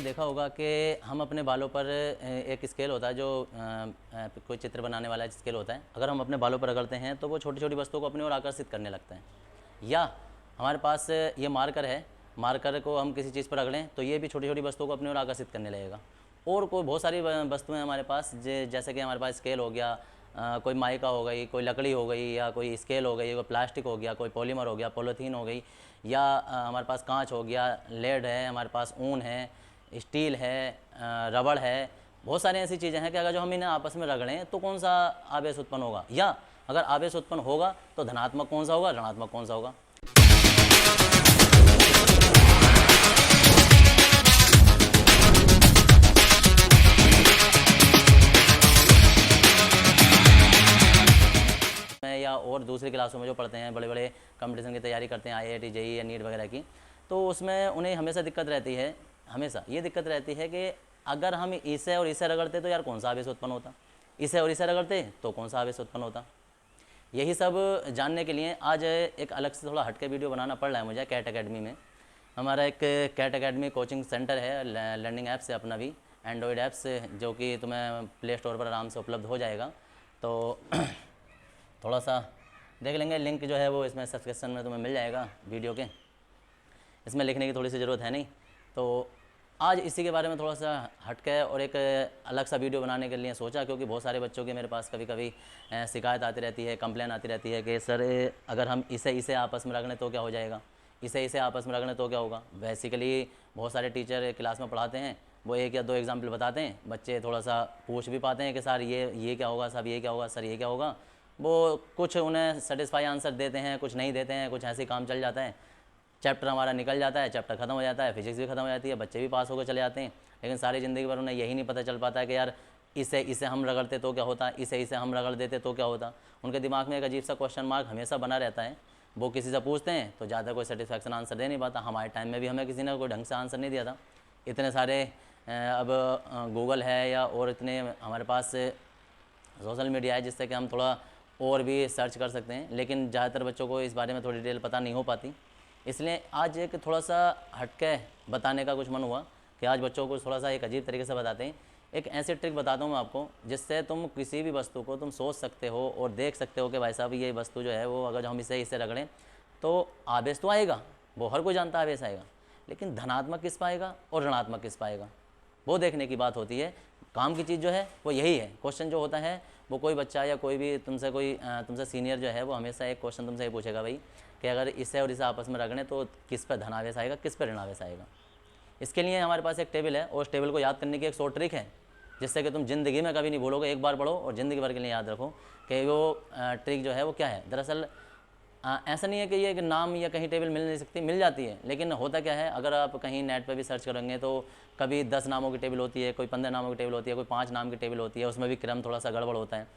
देखा होगा कि हम अपने बालों पर एक स्केल होता है जो कोई चित्र बनाने वाला स्केल होता है, अगर हम अपने बालों पर रगड़ते हैं तो वो छोटी छोटी वस्तुओं को अपनी ओर आकर्षित करने लगता है। या हमारे पास ये मार्कर है, मार्कर को हम किसी चीज़ पर रगड़ें तो ये भी छोटी छोटी वस्तुओं को अपनी ओर आकर्षित करने लगेगा। और कोई बहुत सारी वस्तुएं हमारे पास, जैसे कि हमारे पास स्केल हो गया, कोई माइका हो गई, कोई लकड़ी हो गई, या कोई स्केल हो गई, कोई प्लास्टिक हो गया, कोई पॉलीमर हो गया, पॉलीथीन हो गई, या हमारे पास कांच हो गया, लेड है, हमारे पास ऊन है, स्टील है, रबड़ है। बहुत सारी ऐसी चीज़ें हैं कि अगर जो हम इन्हें आपस में रगड़ें तो कौन सा आवेश उत्पन्न होगा, या अगर आवेश उत्पन्न होगा तो धनात्मक कौन सा होगा, ऋणात्मक कौन सा होगा। या और दूसरी क्लासों में जो पढ़ते हैं, बड़े बड़े कंपटीशन की तैयारी करते हैं, IIT JEE या नीट वगैरह की, तो उसमें उन्हें हमेशा दिक्कत रहती है, हमेशा ये दिक्कत रहती है कि अगर हम इसे और इसे रगड़ते तो यार कौन सा आवेश उत्पन्न होता, इसे और इसे रगड़ते तो कौन सा आवेश उत्पन्न होता। यही सब जानने के लिए आज एक अलग से थोड़ा हटके वीडियो बनाना पड़ रहा है मुझे। कैट अकेडमी में हमारा एक कैट अकेडमी कोचिंग सेंटर है, लर्निंग ऐप्स है अपना भी, एंड्रॉयड ऐप्स, जो कि तुम्हें प्ले स्टोर पर आराम से उपलब्ध हो जाएगा। तो थोड़ा सा देख लेंगे, लिंक जो है वो इसमें सब्सक्रिप्शन में तुम्हें मिल जाएगा वीडियो के, इसमें लिखने की थोड़ी सी ज़रूरत है नहीं। तो आज इसी के बारे में थोड़ा सा हटके और एक अलग सा वीडियो बनाने के लिए सोचा, क्योंकि बहुत सारे बच्चों के मेरे पास कभी कभी शिकायत आती रहती है, कंप्लेन आती रहती है कि सर अगर हम इसे आपस में रगड़ें तो क्या हो जाएगा, इसे आपस में रगड़ें तो क्या होगा। बेसिकली बहुत सारे टीचर क्लास में पढ़ाते हैं, वो एक या दो एग्जाम्पल बताते हैं, बच्चे थोड़ा सा पूछ भी पाते हैं कि सर ये क्या होगा, सब ये क्या होगा, सर ये क्या होगा। वो कुछ उन्हें सेटिस्फाई आंसर देते हैं, कुछ नहीं देते हैं, कुछ ऐसे काम चल जाता है, चैप्टर हमारा निकल जाता है, चैप्टर ख़त्म हो जाता है, फिजिक्स भी ख़त्म हो जाती है, बच्चे भी पास होकर चले जाते हैं। लेकिन सारी ज़िंदगी भर उन्हें यही नहीं पता चल पाता है कि यार इसे हम रगड़ते तो क्या होता, इसे हम रगड़ देते तो क्या होता। उनके दिमाग में एक अजीब सा क्वेश्चन मार्क हमेशा बना रहता है। वो किसी से पूछते हैं तो ज़्यादा कोई सेटिस्फैक्शन आंसर दे नहीं पाता। हमारे टाइम में भी हमें किसी ने कोई ढंग से आंसर नहीं दिया था। इतने सारे अब गूगल है या और इतने हमारे पास सोशल मीडिया है जिससे कि हम थोड़ा और भी सर्च कर सकते हैं, लेकिन ज़्यादातर बच्चों को इस बारे में थोड़ी डिटेल पता नहीं हो पाती। इसलिए आज एक थोड़ा सा हटके बताने का कुछ मन हुआ कि आज बच्चों को थोड़ा सा एक अजीब तरीके से बताते हैं। एक ऐसी ट्रिक बताता हूँ मैं आपको जिससे तुम किसी भी वस्तु को तुम सोच सकते हो और देख सकते हो कि भाई साहब ये वस्तु जो है वो अगर हम इसे रगड़ें तो आवेश तो आएगा, वो हर कोई जानता है आवेश आएगा, लेकिन धनात्मक किस पाएगा और ऋणात्मक किस पाएगा, वो देखने की बात होती है। काम की चीज़ जो है वो यही है। क्वेश्चन जो होता है वो कोई बच्चा या कोई भी तुमसे सीनियर जो है वो हमेशा एक क्वेश्चन तुमसे ये पूछेगा भाई कि अगर इसे और इसे आपस में रगड़ें तो किस पर धनावेश आएगा, किस पर ऋणावेश आएगा। इसके लिए हमारे पास एक टेबल है और उस टेबल को याद करने की एक शॉर्ट ट्रिक है जिससे कि तुम ज़िंदगी में कभी नहीं भूलोगे। एक बार पढ़ो और ज़िंदगी भर के लिए याद रखो कि वो ट्रिक जो है वो क्या है। दरअसल ऐसा नहीं है कि ये एक नाम या कहीं टेबल मिल नहीं सकती, मिल जाती है, लेकिन होता क्या है अगर आप कहीं नेट पे भी सर्च करेंगे तो कभी 10 नामों की टेबल होती है, कोई 15 नामों की टेबल होती है, कोई 5 नाम की टेबल होती है, उसमें भी क्रम थोड़ा सा गड़बड़ होता है।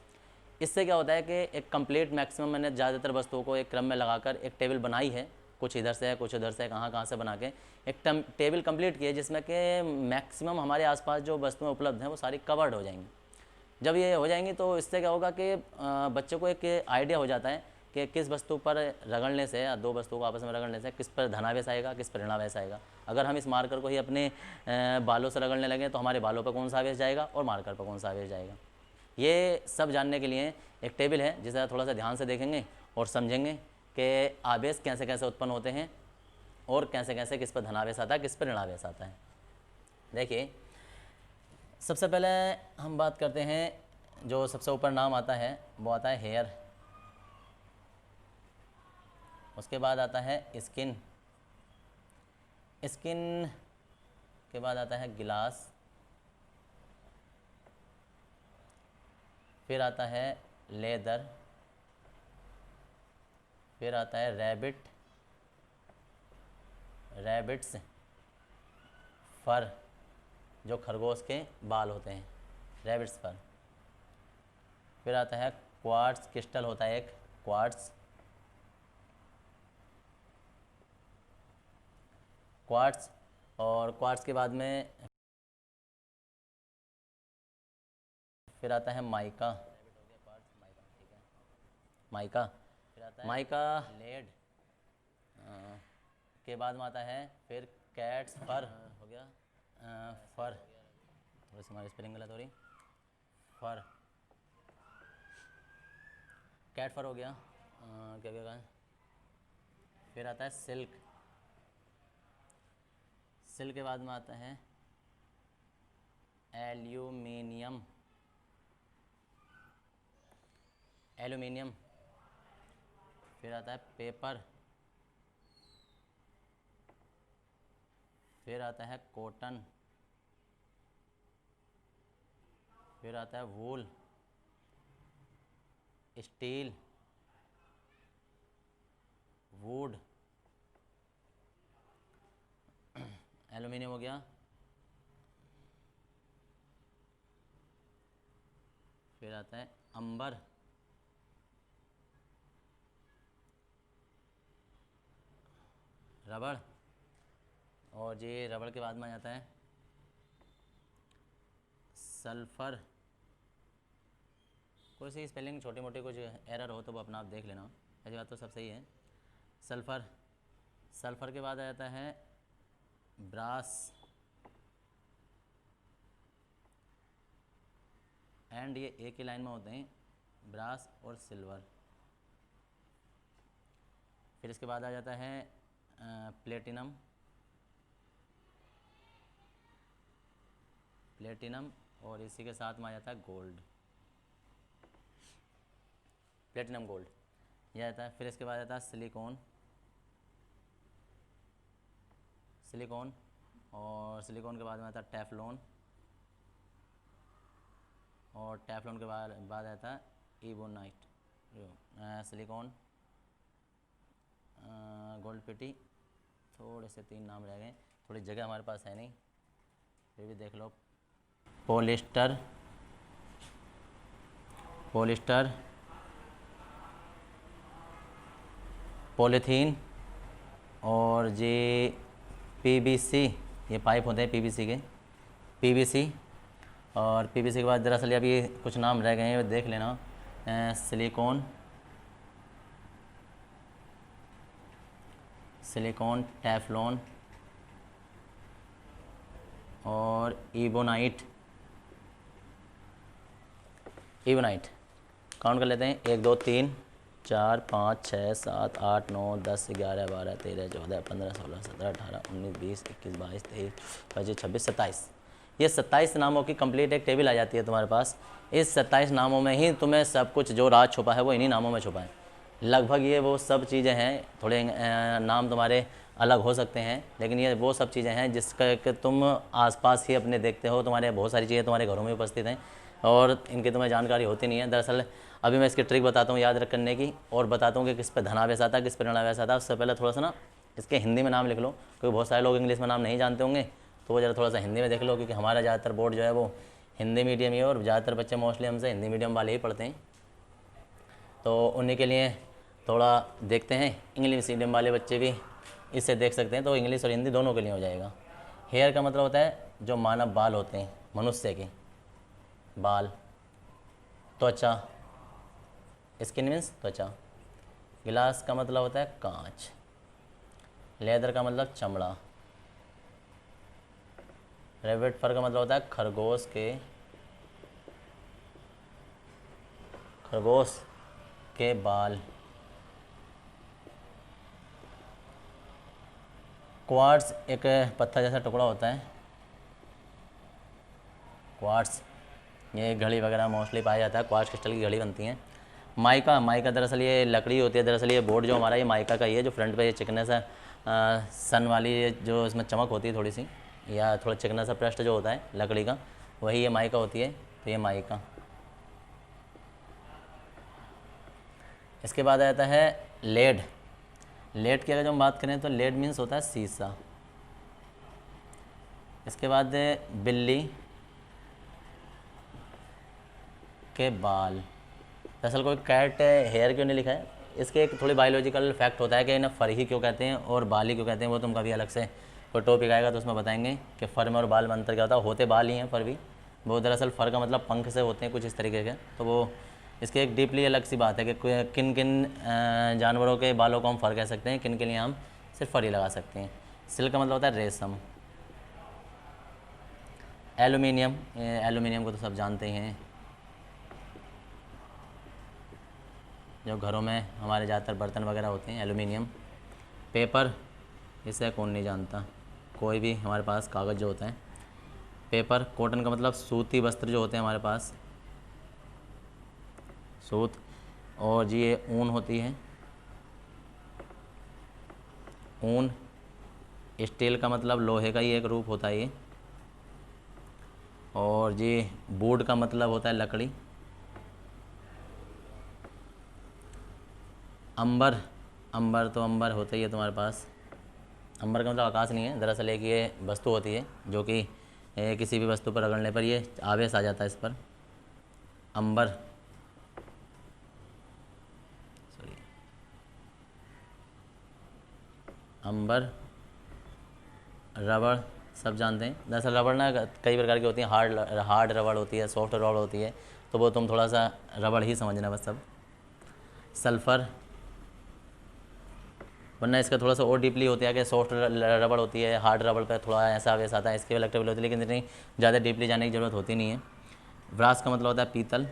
इससे क्या होता है कि एक कंप्लीट मैक्सिमम मैंने ज़्यादातर वस्तुओं को एक क्रम में लगाकर एक टेबल बनाई है, कुछ इधर से है कुछ उधर से, कहाँ से बना के एक टेबल कंप्लीट की है जिसमें कि मैक्सिमम हमारे आसपास जो वस्तुएं उपलब्ध हैं वो सारी कवर्ड हो जाएंगी। जब ये हो जाएंगी तो इससे क्या होगा कि बच्चों को एक आइडिया हो जाता है कि किस वस्तु पर रगड़ने से या दो वस्तुओं को आपस में रगड़ने से किस पर धनावेश आएगा, किस पर ऋणावेश आएगा। अगर हम इस मार्कर को ही अपने बालों से रगड़ने लगे तो हमारे बालों पर कौन सा आवेश जाएगा और मार्कर पर कौन सा आवेश जाएगा। ये सब जानने के लिए एक टेबल है जिसे थोड़ा सा ध्यान से देखेंगे और समझेंगे कि आवेश कैसे कैसे उत्पन्न होते हैं और कैसे कैसे किस पर धनावेश आता है, किस पर ऋणावेश आता है। देखिए, सबसे पहले हम बात करते हैं, जो सबसे ऊपर नाम आता है वो आता है हेयर, उसके बाद आता है स्किन, स्किन के बाद आता है गिलास, फिर आता है लेदर, फिर आता है रैबिट्स, फर, जो खरगोश के बाल होते हैं, रैबिट्स फर। फिर आता है क्वार्ट्स, क्रिस्टल होता है एक क्वार्ट्स, और क्वार्ट्स के बाद में फिर आता है माइका, माइका, माइका लेड के बाद में आता है फिर कैट्स फर हो गया, फर, थोड़ी सी हमारी स्पेलिंग गलत हो रही, फर, कैट फर हो गया। क्या क्या कहा, फिर आता है सिल्क, सिल्क के बाद में आता है एल्यूमिनियम, एल्यूमिनियम, फिर आता है पेपर, फिर आता है कॉटन, फिर आता है वूल, स्टील, वुड, एल्यूमिनियम हो गया, फिर आता है अंबर, रबड़, और ये रबड़ के बाद में आ जाता है सल्फ़र। कोई सी स्पेलिंग छोटी मोटी कुछ एरर हो तो वो अपना आप देख लेना, ऐसी बात तो सब सही है। सल्फ़र, सल्फ़र के बाद आ जाता है ब्रास, एंड ये एक ही लाइन में होते हैं, ब्रास और सिल्वर। फिर इसके बाद आ जाता है प्लेटिनम, प्लेटिनम, और इसी के साथ में आ जाता है गोल्ड, प्लेटिनम गोल्ड यह आता है। फिर इसके बाद आता है सिलिकॉन, सिलिकॉन, और सिलिकॉन के बाद में आता है टेफ्लॉन, और टेफ्लॉन के बाद आता है इबोनाइट, सिलिकॉन, गोल्ड पिटी। थोड़े से 3 नाम रह गए, थोड़ी जगह हमारे पास है नहीं, फिर भी देख लो। पॉलिस्टर, पॉलिस्टर, पॉलीथीन, और ये पीवीसी, ये पाइप होते हैं पीवीसी के, पीवीसी। और पीवीसी के बाद दरअसल अभी कुछ नाम रह गए हैं, देख लेना, सिलिकॉन, सिलिकॉन, टेफ्लॉन, और इबोनाइट, इबोनाइट। काउंट कर लेते हैं, 1 2 3 4 5 6 7 8 9 10 11 12 13 14 15 16 17 18 19 20 21 22 23 25 26 27। ये 27 नामों की कंप्लीट एक टेबल आ जाती है तुम्हारे पास। इस 27 नामों में ही तुम्हें सब कुछ जो राज छुपा है वो इन्हीं नामों में छुपा है। लगभग ये वो सब चीज़ें हैं, थोड़े नाम तुम्हारे अलग हो सकते हैं, लेकिन ये वो सब चीज़ें हैं जिसका कि तुम आसपास ही अपने देखते हो। तुम्हारे बहुत सारी चीज़ें तुम्हारे घरों में उपस्थित हैं और इनकी तुम्हें जानकारी होती नहीं है। दरअसल अभी मैं इसकी ट्रिक बताता हूँ याद करने की, और बताता हूँ कि किस पे धनावेश आता है, किस पे ऋणावेश आता है। उससे पहले थोड़ा सा ना इसके हिंदी में नाम लिख लो, क्योंकि बहुत सारे लोग इंग्लिश में नाम नहीं जानते होंगे, तो वो ज़रा थोड़ा सा हिंदी में देख लो, क्योंकि हमारा ज़्यादातर बोर्ड जो है वो हिंदी मीडियम ही है और ज़्यादातर बच्चे मोस्टली हमसे हिंदी मीडियम वाले ही पढ़ते हैं। तो उन्हीं के लिए थोड़ा देखते हैं, इंग्लिश मीडियम वाले बच्चे भी इससे देख सकते हैं, तो इंग्लिश और हिंदी दोनों के लिए हो जाएगा। हेयर का मतलब होता है जो मानव बाल होते हैं, मनुष्य के बाल। त्वचा, स्किन मीन्स त्वचा। गिलास का मतलब होता है कांच। लेदर का मतलब चमड़ा। रैबिट फर का मतलब होता है खरगोश के बाल। क्वार्ट्स एक पत्थर जैसा टुकड़ा होता है, क्वार्ट्स। ये घड़ी वगैरह मोस्टली पाया जाता है, क्वार्ट्स क्रिस्टल की घड़ी बनती है। माइका, माइका दरअसल ये लकड़ी होती है। दरअसल ये बोर्ड जो हमारा ये माइका का ही है, जो फ्रंट पे ये चिकना सा सन वाली जो इसमें चमक होती है थोड़ी सी, या थोड़ा चिकना सा पृष्ठ जो होता है लकड़ी का, वही ये माइका होती है। तो ये माइका। इसके बाद आता है लेड। लेड की अगर जो हम बात करें तो लेड मीन्स होता है शीशा। इसके बाद बिल्ली के बाल। दरअसल कोई कैट हेयर क्यों नहीं लिखा है, इसके एक थोड़ी बायोलॉजिकल फैक्ट होता है कि इन्हें फर ही क्यों कहते हैं और बाल ही क्यों कहते हैं, वो तुम कभी अलग से कोई टॉपिक आएगा तो उसमें बताएंगे कि फ़र में और बाल में अंतर क्या होता है। होते बाल ही हैं फर भी, वो दरअसल फ़र का मतलब पंख से होते हैं कुछ इस तरीके के। तो वो इसकी एक डीपली अलग सी बात है कि किन किन जानवरों के बालों को हम फ़र कह सकते हैं, किन के लिए हम सिर्फ फर ही लगा सकते हैं। सिल्क का मतलब होता है रेशम। एल्युमिनियम, एल्युमिनियम को तो सब जानते ही हैं, जो घरों में हमारे ज़्यादातर बर्तन वगैरह होते हैं, एल्युमिनियम। पेपर, इसे कौन नहीं जानता, कोई भी हमारे पास कागज़ जो होता है। पेपर, कॉटन का मतलब सूती वस्त्र जो होते हैं हमारे पास, सूत। और जी ये ऊन होती है, ऊन। स्टील का मतलब लोहे का ही एक रूप होता है ये। और जी वुड का मतलब होता है लकड़ी। अंबर, अंबर तो अंबर होता ही है तुम्हारे पास। अंबर का मतलब आकाश नहीं है, दरअसल एक ये वस्तु होती है जो कि किसी भी वस्तु पर रगड़ने पर ये आवेश आ जाता है इस पर, अंबर। सॉरी, अंबर। रबड़, सब जानते हैं। दरअसल रबड़ ना कई प्रकार की होती है, हार्ड रबड़ होती है, सॉफ्ट रबड़ होती है, तो वो तुम थोड़ा सा रबड़ ही समझना बस सब। सल्फ़र, वरना इसका थोड़ा सा और डीपली होती है कि सॉफ्ट रबड़ होती है, हार्ड रबड़ पर थोड़ा ऐसा आवेश आता है, इसके इलेक्ट्रिकल होती है, लेकिन इतनी ज़्यादा डीपली जाने की ज़रूरत होती नहीं है। ब्रास का मतलब होता है पीतल।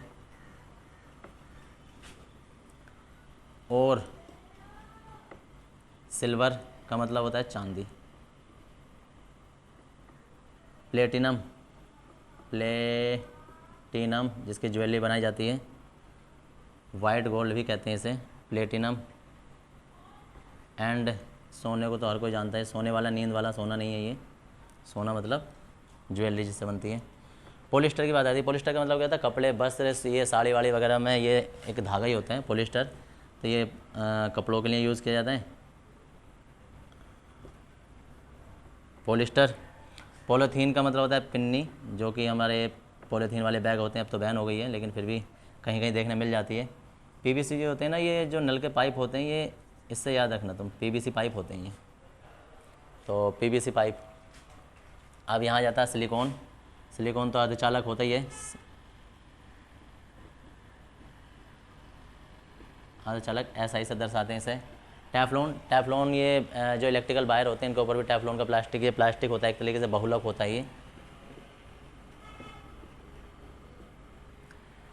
और सिल्वर का मतलब होता है चांदी। प्लेटिनम, प्लेटिनम जिसकी ज्वेलरी बनाई जाती है, वाइट गोल्ड भी कहते हैं इसे, प्लेटिनम। एंड सोने को तो हर कोई जानता है, सोने वाला नींद वाला सोना नहीं है ये, सोना मतलब ज्वेलरी जिससे बनती है। पॉलिस्टर की बात आती है, पॉलिस्टर का मतलब क्या होता है, कपड़े, वस्त्र, ये साड़ी वाड़ी वगैरह में ये एक धागा ही होता है पॉलिस्टर, तो ये कपड़ों के लिए यूज़ किया जाता है पॉलिस्टर। पॉलीथीन का मतलब होता है पिन्नी, जो कि हमारे पॉलीथीन वाले बैग होते हैं, अब तो बैन हो गई है लेकिन फिर भी कहीं कहीं देखने मिल जाती है। पीवीसी जो होते हैं ना, ये जो नल के पाइप होते हैं, ये इससे याद रखना तुम, पीवीसी पाइप होते हैं ये, तो पीवीसी पाइप। अब यहाँ जाता है सिलिकॉन, सिलिकॉन तो अर्धचालक होता ही है, अर्धचालक ऐसा ही से दर्शाते हैं इसे। टेफ्लॉन, टेफ्लॉन ये जो इलेक्ट्रिकल वायर होते हैं इनके ऊपर भी टेफ्लॉन का प्लास्टिक, ये प्लास्टिक होता है, एक तरीके से बहुलक होता है ये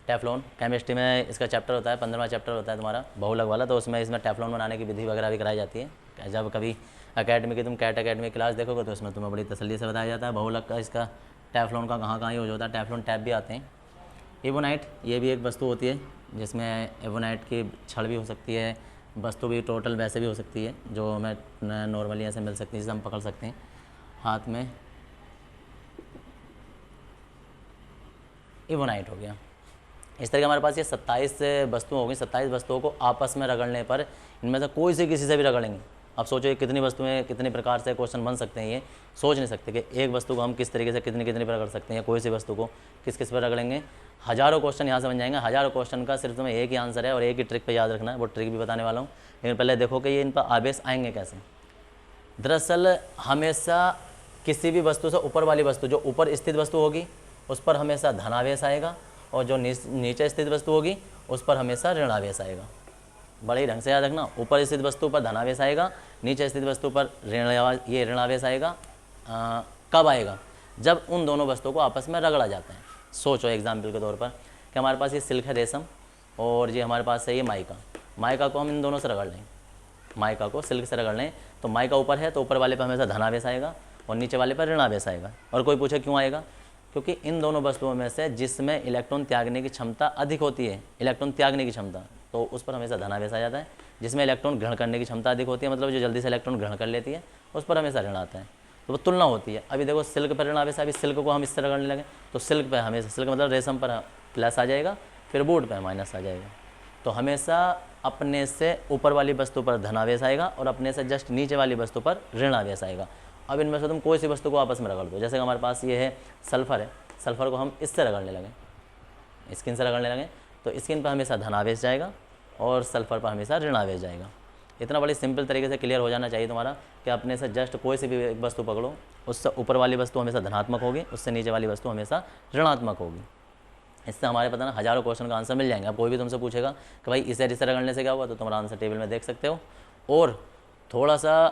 टेफ्लॉन। केमिस्ट्री में इसका चैप्टर होता है, 15वां चैप्टर होता है तुम्हारा बहुलक वाला, तो उसमें इसमें टेफ्लॉन बनाने की विधि वगैरह भी कराई जाती है। जब कभी अकेडमी की तुम कैट अकेडमी क्लास देखोगे तो उसमें तुम्हें बड़ी तसल्ली से बताया जाता है बहुलक का, इसका टेफ्लॉन का कहाँ कहाँ यूज होता है। टेफ्लॉन टैप भी आते हैं। एवोनाइट, ये भी एक वस्तु होती है जिसमें एवोनाइट की छड़ भी हो सकती है, वस्तु भी टोटल वैसे भी हो सकती है जो हमें नॉर्मली ऐसे मिल सकती है, जिसे हम पकड़ सकते हैं हाथ में। एवोनाइट हो गया। इस तरह के हमारे पास ये 27 वस्तुएं होगी। 27 वस्तुओं को आपस में रगड़ने पर इनमें से कोई से किसी से भी रगड़ेंगे। अब सोचो ये कितनी वस्तुएं, कितने प्रकार से क्वेश्चन बन सकते हैं, ये सोच नहीं सकते कि एक वस्तु को हम किस तरीके से कितनी कितनी पर रगड़ सकते हैं, कोई सी वस्तु को किस किस पर रगड़ेंगे। हज़ारों क्वेश्चन यहाँ से बन जाएंगे। हज़ारों क्वेश्चन का सिर्फ तुम्हें एक ही आंसर है और एक ही ट्रिक पर याद रखना है, वो ट्रिक भी बताने वाला हूँ। लेकिन पहले देखो कि ये इन पर आवेश आएंगे कैसे। दरअसल हमेशा किसी भी वस्तु से ऊपर वाली वस्तु, जो ऊपर स्थित वस्तु होगी उस पर हमेशा धनावेश आएगा, और जो नीचे स्थित वस्तु होगी उस पर हमेशा ऋणावेश आएगा। बड़े ही ढंग से याद रखना, ऊपर स्थित वस्तु पर धनावेश आएगा, नीचे स्थित वस्तु पर ऋणावेश आएगा। कब आएगा? जब उन दोनों वस्तुओं को आपस में रगड़ा जाता है। सोचो एग्जाम्पल के तौर पर कि हमारे पास ये सिल्क है, रेशम, और ये हमारे पास है ये माइका। माइका को हम इन दोनों से रगड़ लें, माइका को सिल्क से रगड़ लें, तो माइका ऊपर है तो ऊपर वाले पर हमेशा धनावेश आएगा और नीचे वाले पर ऋणावेश आएगा। और कोई पूछे क्यों आएगा? क्योंकि इन दोनों वस्तुओं में से जिसमें इलेक्ट्रॉन त्यागने की क्षमता अधिक होती है, इलेक्ट्रॉन त्यागने की क्षमता, तो उस पर हमेशा धनावेश आ जाता है। जिसमें इलेक्ट्रॉन ग्रहण करने की क्षमता अधिक होती है, मतलब जो जल्दी से इलेक्ट्रॉन ग्रहण कर लेती है, उस पर हमेशा ऋण आता है। तो वो तुलना होती है। अभी देखो सिल्क पर ऋणावेश, अभी सिल्क को हम इससे रगड़ने लगे तो सिल्क पर हमेशा, सिल्क मतलब रेशम पर प्लस आ जाएगा, फिर वुड पर माइनस आ जाएगा। तो हमेशा अपने से ऊपर वाली वस्तु पर धनावेश आएगा और अपने से जस्ट नीचे वाली वस्तु पर ऋणावेश आएगा। अब इनमें से तुम कोई सी वस्तु को आपस में रगड़ दो, जैसे कि हमारे पास ये है सल्फर है, सल्फर को हम इससे रगड़ने लगे, स्किन से रगड़ने लगे, तो स्किन पर हमेशा धनावेश जाएगा और सल्फर पर हमेशा ऋणावेश जाएगा। इतना बड़ी सिंपल तरीके से क्लियर हो जाना चाहिए तुम्हारा कि अपने से जस्ट कोई सी भी एक वस्तु पकड़ो, उससे ऊपर वाली वस्तु हमेशा धनात्मक होगी, उससे नीचे वाली वस्तु हमेशा ऋणात्मक होगी। इससे हमारे पता ना हज़ारों क्वेश्चन का आंसर मिल जाएंगे। अब कोई भी तुमसे पूछेगा कि भाई इसे रगड़ने से क्या हुआ, तो तुम्हारा आंसर टेबल में देख सकते हो। और थोड़ा सा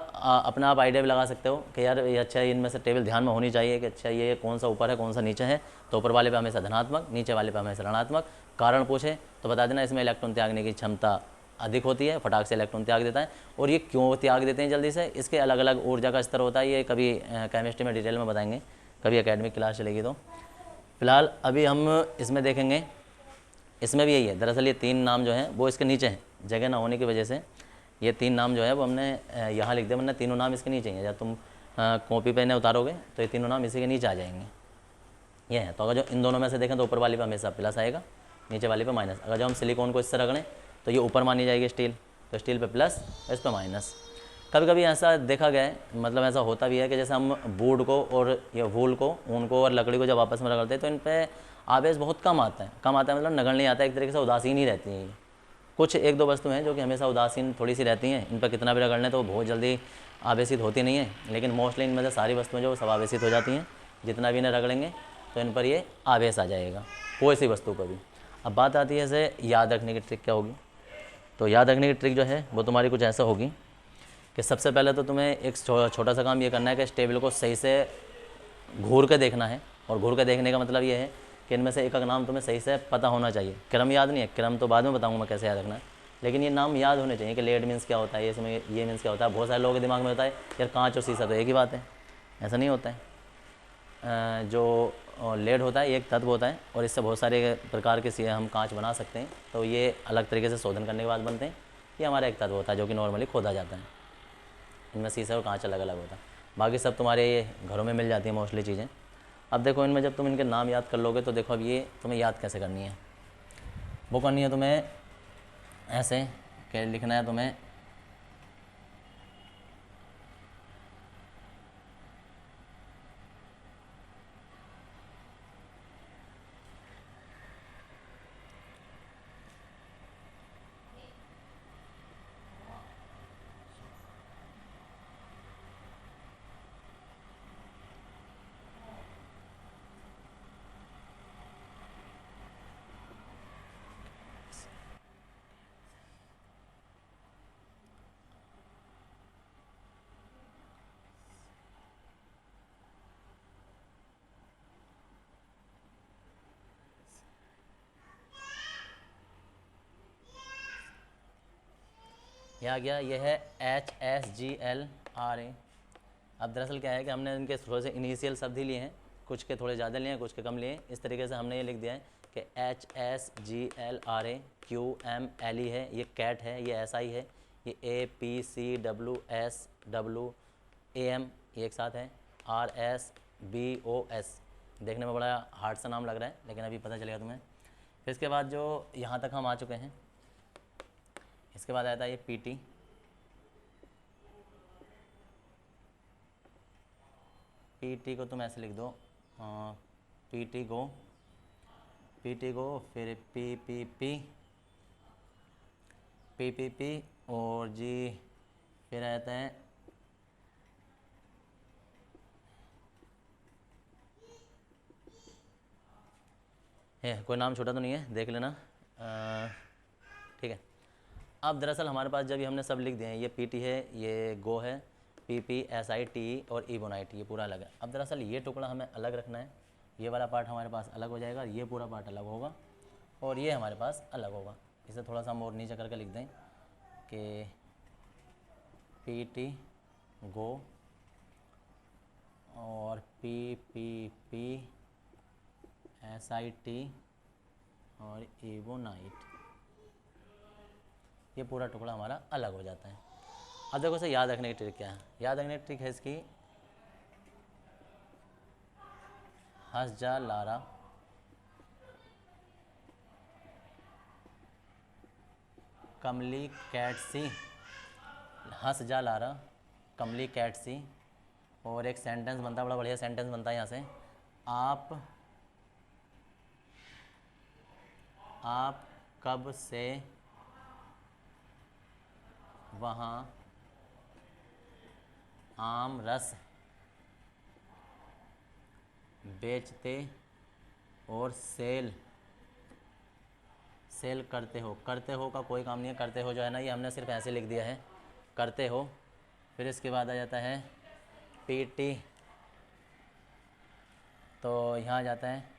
अपना आप आइडिया भी लगा सकते हो कि यार ये अच्छा है, इनमें से टेबल ध्यान में होनी चाहिए कि अच्छा ये कौन सा ऊपर है कौन सा नीचे है। तो ऊपर वाले पे हमेशा धनात्मक, नीचे वाले पे हमेशा ऋणात्मक। कारण पूछे तो बता देना इसमें इलेक्ट्रॉन त्यागने की क्षमता अधिक होती है, फटाक से इलेक्ट्रॉन त्याग देता है। और ये क्यों त्याग देते हैं जल्दी से, इसके अलग अलग ऊर्जा का स्तर होता है। ये कभी केमिस्ट्री में डिटेल में बताएंगे, कभी एकेडमिक क्लास चलेगी तो। फिलहाल अभी हम इसमें देखेंगे, इसमें भी यही है। दरअसल ये 3 नाम जो हैं वो इसके नीचे हैं, जगह ना होने की वजह से ये 3 नाम जो है वो हमने यहाँ लिख दिया, वरना तीनों नाम इसके नीचे हैं। जब तुम कॉपी पे इन्हें उतारोगे तो ये तीनों नाम इसी के नीचे आ जाएंगे। ये है। तो अगर जो इन दोनों में से देखें तो ऊपर वाली पे हमेशा प्लस आएगा, नीचे वाली पे माइनस। अगर जो हम सिलिकॉन को इससे रगड़ें तो ये ऊपर मानी जाएगी स्टील, तो स्टील पे प्लस, इस पर माइनस। कभी कभी ऐसा देखा गया है, मतलब ऐसा होता भी है कि जैसे हम वुड को और ये वूल को, ऊन को और लकड़ी को जब आपस में रगड़ते हैं तो इन पर आवेश बहुत कम आता है। कम आता है मतलब नगण्य नहीं आता है, एक तरीके से उदासीन ही रहती है ये। कुछ एक दो वस्तु हैं जो कि हमेशा उदासीन थोड़ी सी रहती हैं, इन पर कितना भी रगड़ने तो बहुत जल्दी आवेशित होती नहीं है। लेकिन मोस्टली इनमें से सारी वस्तुएं जो सब आवेशित हो जाती हैं, जितना भी इन्हें रगड़ेंगे तो इन पर ये आवेश आ जाएगा, कोई सी वस्तु पर भी। अब बात आती है इसे याद रखने की ट्रिक क्या होगी। तो याद रखने की ट्रिक जो है वो तुम्हारी कुछ ऐसा होगी कि सबसे पहले तो तुम्हें एक छोटा सा काम ये करना है कि इस टेबल को सही से घूर के देखना है। और घूर के देखने का मतलब ये है कि इनमें से एक एक नाम तुम्हें सही से पता होना चाहिए। क्रम याद नहीं है, क्रम तो बाद में बताऊंगा मैं कैसे याद रखना है, लेकिन ये नाम याद होने चाहिए कि लेड मीन्स क्या होता है, इसमें ये मीन्स क्या होता है। बहुत सारे लोगों के दिमाग में होता है यार कांच और शीशा तो एक ही बात है, ऐसा नहीं होता है। जो लेड होता है एक तत्व होता है और इससे बहुत सारे प्रकार के हम कांच बना सकते हैं। तो ये अलग तरीके से शोधन करने के बाद बनते हैं। ये हमारा एक तत्व होता है जो कि नॉर्मली खोदा जाता है। इनमें शीशा और कांच अलग अलग होता है, बाकी सब तुम्हारे घरों में मिल जाती है मोस्टली चीज़ें। अब देखो इनमें जब तुम इनके नाम याद कर लोगे तो देखो अब ये तुम्हें याद कैसे करनी है। वो करनी है तुम्हें ऐसे कि लिखना है तुम्हें यहाँ गया, ये है HSGLRA। अब दरअसल क्या है कि हमने इनके थोड़े से इनिशियल शब्द ही लिए हैं, कुछ के थोड़े ज़्यादा लिए हैं, कुछ के कम लिए हैं। इस तरीके से हमने ये लिख दिया है कि HSGLRA QMLE है, ये कैट है, ये SI है, ये APCWSWAM ये एक साथ है, RSBOS। देखने में बड़ा हार्ड सा नाम लग रहा है लेकिन अभी पता चलेगा तुम्हें। फिर इसके बाद जो यहाँ तक हम आ चुके हैं, इसके बाद आता है ये PT। PT को तुम ऐसे लिख दो PT गो, फिर PPP और जी फिर आता है कोई नाम छोटा तो नहीं है, देख लेना। ठीक है। अब दरअसल हमारे पास जब ये हमने सब लिख दिए हैं, ये PT है, ये गो है, PP SITE और इबोनाइट ये पूरा अलग है। अब दरअसल ये टुकड़ा हमें अलग रखना है, ये वाला पार्ट हमारे पास अलग हो जाएगा, ये पूरा पार्ट अलग होगा और ये हमारे पास अलग होगा। इसे थोड़ा सा हम और नीचे करके लिख दें कि PT गो और PPP SIT और इबोनाइट, ये पूरा टुकड़ा हमारा अलग हो जाता है। अब देखो इसे याद रखने की ट्रिक क्या है। याद रखने की ट्रिक है इसकी हंस जा लारा कमली कैट सी, हंस जा लारा कमली कैट सी। और एक सेंटेंस बनता है, बड़ा बढ़िया सेंटेंस बनता है यहाँ से, आप कब से वहाँ आम रस बेचते और सेल करते हो। करते हो का कोई काम नहीं है, करते हो जो है ना ये हमने सिर्फ ऐसे लिख दिया है, करते हो फिर इसके बाद आ जाता है PT, तो यहाँ आ जाता है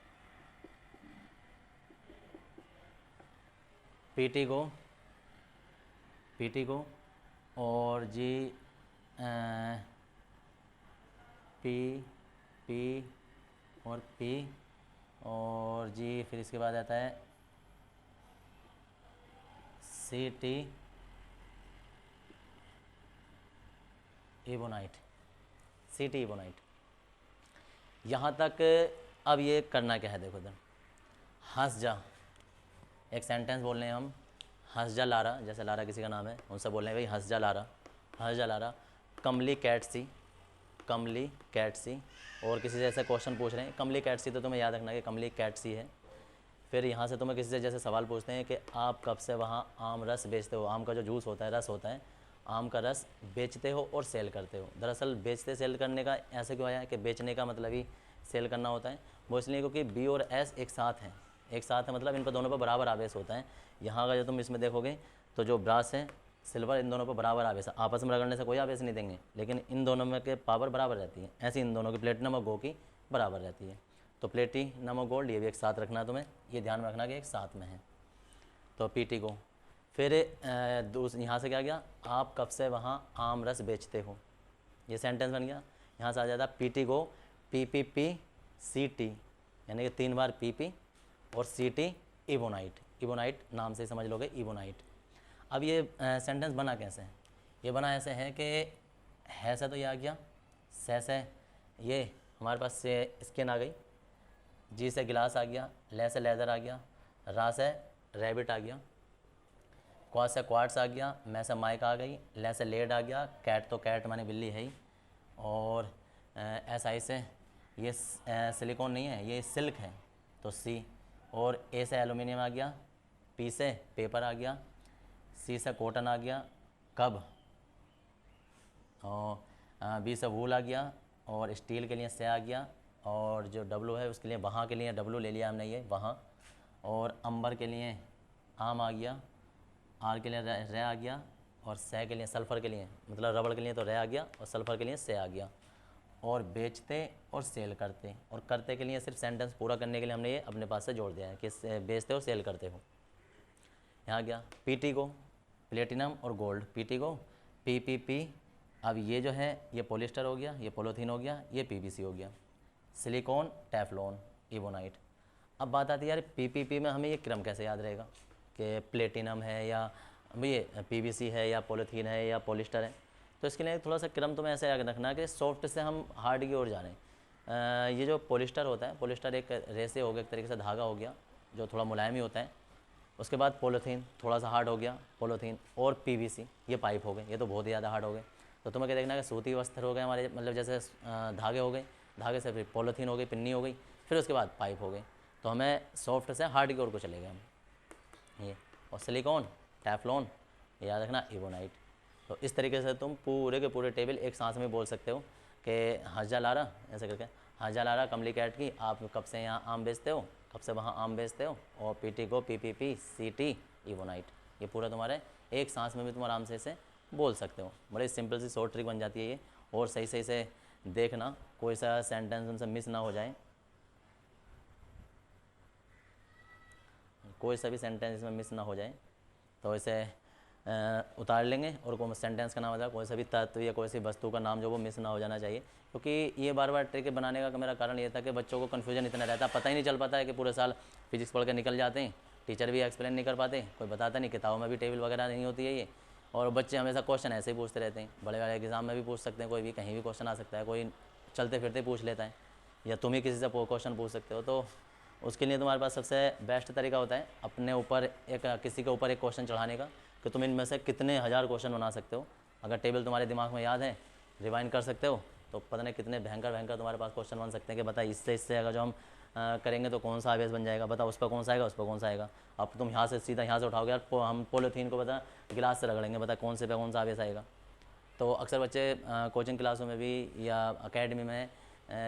PT को और G P और P और G, फिर इसके बाद आता है CT इबोनाइट, CT इबोनाइट। यहाँ तक अब ये करना क्या है, देखो इधर हंस जा, एक सेंटेंस बोल रहे हैं हम, हंस जा लारा, जैसे लारा किसी का नाम है, उनसे बोल रहे हैं भाई हंस जा लारा, हंस जा लारा। कमली कैट सी, कमली कैट सी, और किसी से ऐसे क्वेश्चन पूछ रहे हैं कमली कैट सी, तो तुम्हें याद रखना कि कमली कैट सी है। फिर यहाँ से तुम्हें किसी से जैसे सवाल पूछते हैं कि आप कब से वहाँ आम रस बेचते हो, आम का जो जूस होता है, रस होता है, आम का रस बेचते हो और सेल करते हो। दरअसल बेचते सेल करने का ऐसे क्यों आया है कि बेचने का मतलब ही सेल करना होता है, वो इसलिए क्योंकि B और S एक साथ हैं, एक साथ है मतलब इन पर दोनों पर बराबर आवेश होता है। यहाँ का जो तुम इसमें देखोगे तो जो ब्रास है, सिल्वर, इन दोनों पर बराबर आवेश है, आपस में रगड़ने से कोई आवेश नहीं देंगे, लेकिन इन दोनों में के पावर बराबर रहती है। ऐसे इन दोनों की प्लेटिनम और गो की बराबर रहती है। तो प्लेटिनम और गोल्ड ये भी एक साथ रखना है तुम्हें, ये ध्यान में रखना कि एक साथ में है। तो PT को फिर यहाँ से क्या गया, आप कब से वहाँ आम रस बेचते हो, ये सेंटेंस बन गया। यहाँ से आ जाता PT को PPP CT, यानी कि 3 बार PP और CT इबोनाइट, इबोनाइट नाम से समझ लोगे इबोनाइट। अब ये सेंटेंस बना कैसे है, ये बना ऐसे है कि है से तो ये आ गया, से ये हमारे पास से स्किन आ गई, जी से गिलास आ गया, ले से लेदर आ गया, रा से रैबिट आ गया, क्वा से क्वार्ट्स आ गया, मैं से माइक आ गई, ले से लेड आ गया, कैट तो कैट माने बिल्ली है ही, और SI से ये सिलिकॉन नहीं है, ये सिल्क है तो C, और A से एलुमिनियम आ गया, P से पेपर आ गया, C से कॉटन आ गया, कब, और B से वूल आ गया, और स्टील के लिए से आ गया, और जो W है उसके लिए वहाँ के लिए W ले लिया हमने, ये वहाँ, और अंबर के लिए आम आ गया, R के लिए रे आ गया, और से के लिए सल्फ़र के लिए मतलब रबड़ के लिए तो रे आ गया, और सल्फ़र के लिए से आ गया। और बेचते और सेल करते, और करते के लिए सिर्फ सेंटेंस पूरा करने के लिए हमने ये अपने पास से जोड़ दिया है कि बेचते हो सेल करते हो। यहाँ गया PT को प्लेटिनम और गोल्ड, PT को PPP, अब ये जो है ये पॉलिस्टर हो गया, ये पॉलीथीन हो गया, ये PVC हो गया, सिलिकॉन टेफ्लॉन इबोनाइट। अब बात आती है यार PPP में हमें ये क्रम कैसे याद रहेगा कि प्लेटिनम है या ये PVC है या पॉलीथीन है या पॉलिस्टर है, तो इसके लिए थोड़ा सा क्रम तुम्हें ऐसे याद रखना कि सॉफ्ट से हम हार्ड की ओर जा रहे हैं। ये जो पॉलिस्टर होता है, पॉलिस्टर एक रेसे हो गया, एक तरीके से धागा हो गया जो थोड़ा मुलायम ही होता है। उसके बाद पॉलीथीन थोड़ा सा हार्ड हो गया, पॉलीथीन, और PVC ये पाइप हो गए, ये तो बहुत ही ज़्यादा हार्ड हो गए। तो तुम्हें क्या देखना है कि सूती वस्त्र हो गए हमारे, मतलब जैसे धागे हो गए, धागे से फिर पॉलीथीन हो गई, पिन्नी हो गई, फिर उसके बाद पाइप हो गई। तो हमें सॉफ्ट से हार्ड की ओर को चले गए हम ये, और सिलिकॉन टेफ्लॉन याद रखना इबोनाइट। तो इस तरीके से तुम पूरे के पूरे टेबल एक सांस में बोल सकते हो कि हजा लारा, ऐसे करके हजा लारा कमली कैट की, आप कब से यहाँ आम बेचते हो, कब से वहाँ आम बेचते हो, और PT को PPP CT इबोनाइट। ये पूरा तुम्हारे एक सांस में भी तुम आराम से इसे बोल सकते हो। बड़ी सिंपल सी शॉर्ट ट्रिक बन जाती है ये, और सही सही से देखना कोई सा सेंटेंस उनसे मिस ना हो जाए, कोई सा भी सेंटेंस इसमें मिस ना हो जाए। तो इसे उतार लेंगे, और कोई सेंटेंस का नाम आता है, कोई सा भी तत्व या कोई सी वस्तु का नाम जो वो मिस ना हो जाना चाहिए। क्योंकि ये बार बार ट्रिक बनाने का मेरा कारण ये था कि बच्चों को कन्फ्यूजन इतना रहता है, पता ही नहीं चल पाता है कि पूरे साल फिजिक्स पढ़ के निकल जाते हैं, टीचर भी एक्सप्लेन नहीं कर पाते, कोई बताता नहीं, किताबों में भी टेबल वगैरह नहीं होती है ये, और बच्चे हमेशा क्वेश्चन ऐसे ही पूछते रहते हैं। बड़े बड़े एग्जाम में भी पूछ सकते हैं, कोई भी कहीं भी क्वेश्चन आ सकता है, कोई चलते फिरते पूछ लेता है, या तुम ही किसी से क्वेश्चन पूछ सकते हो। तो उसके लिए तुम्हारे पास सबसे बेस्ट तरीका होता है अपने ऊपर किसी के ऊपर एक क्वेश्चन चढ़ाने का, कि तुम इनमें से कितने हज़ार क्वेश्चन बना सकते हो। अगर टेबल तुम्हारे दिमाग में याद है, रिवाइंड कर सकते हो, तो पता नहीं कितने भयंकर भयंकर तुम्हारे पास क्वेश्चन बन सकते हैं कि बता इससे अगर जो हम करेंगे तो कौन सा आवेश बन जाएगा, बता उस पर कौन सा आएगा, उस पर कौन सा आएगा। अब तुम यहाँ से सीधा यहाँ से उठाओगे यार, हम पॉलीथीन को बता गिलास से रगड़ेंगे, बता कौन से पे कौन सा आवेश आएगा। तो अक्सर बच्चे कोचिंग क्लासों में भी या अकेडमी में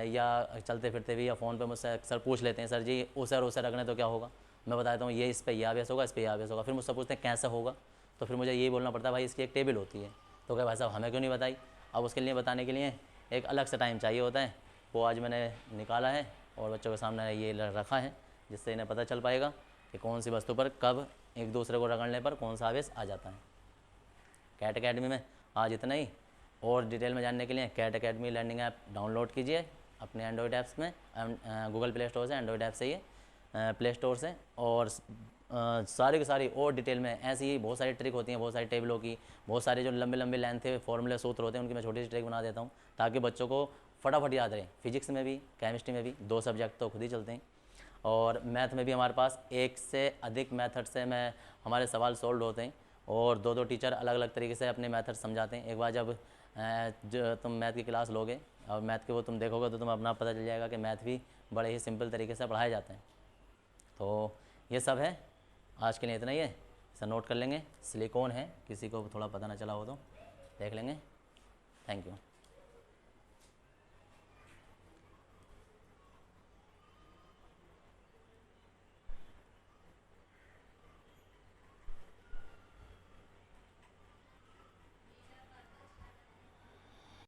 या चलते फिरते भी या फ़ोन पे मुझसे अक्सर पूछ लेते हैं, सर जी उसे और उसे रखने तो क्या होगा। मैं बताता हूँ ये इस पर यह आवेश होगा, इस पर यह आवेश होगा। फिर मुझसे पूछते हैं कैसे होगा, तो फिर मुझे यही बोलना पड़ता है भाई इसकी एक टेबल होती है। तो क्या भाई साहब हमें क्यों नहीं बताई, अब उसके लिए बताने के लिए एक अलग से टाइम चाहिए होता है, वो आज मैंने निकाला है और बच्चों के सामने ये रखा है, जिससे इन्हें पता चल पाएगा कि कौन सी वस्तु पर कब एक दूसरे को रगड़ने पर कौन सा आवेश आ जाता है। कैट अकेडमी में आज इतना ही। और डिटेल में जानने के लिए Cat Academy learning app download कीजिए अपने एंड्रॉयड ऐप्स में, गूगल प्ले स्टोर से, एंड्रॉयड ऐप से, ये प्ले स्टोर से। और सारी की सारी और डिटेल में ऐसी ही बहुत सारी ट्रिक होती हैं, बहुत सारी टेबलों की, बहुत सारे जो लंबे लंबे लाइन थे फॉर्मूले सूत्र होते हैं, उनकी मैं छोटी सी ट्रिक बना देता हूँ ताकि बच्चों को फटाफट याद रहे। फिजिक्स में भी, केमिस्ट्री में भी, 2 सब्जेक्ट तो खुद ही चलते हैं। और मैथ में भी हमारे पास 1 से अधिक मेथड से हमारे सवाल सॉल्व होते हैं और 2-2 टीचर अलग अलग तरीके से अपने मेथड समझाते हैं। एक बार जब जो तुम मैथ की क्लास लोगे और मैथ के वो तुम देखोगे तो तुम्हें अपना पता चल जाएगा कि मैथ भी बड़े ही सिंपल तरीके से पढ़ाए जाते हैं। तो ये सब है, आज के लिए इतना ही है। इसे नोट कर लेंगे। सिलिकॉन है, किसी को थोड़ा पता ना चला हो तो देख लेंगे। Thank you.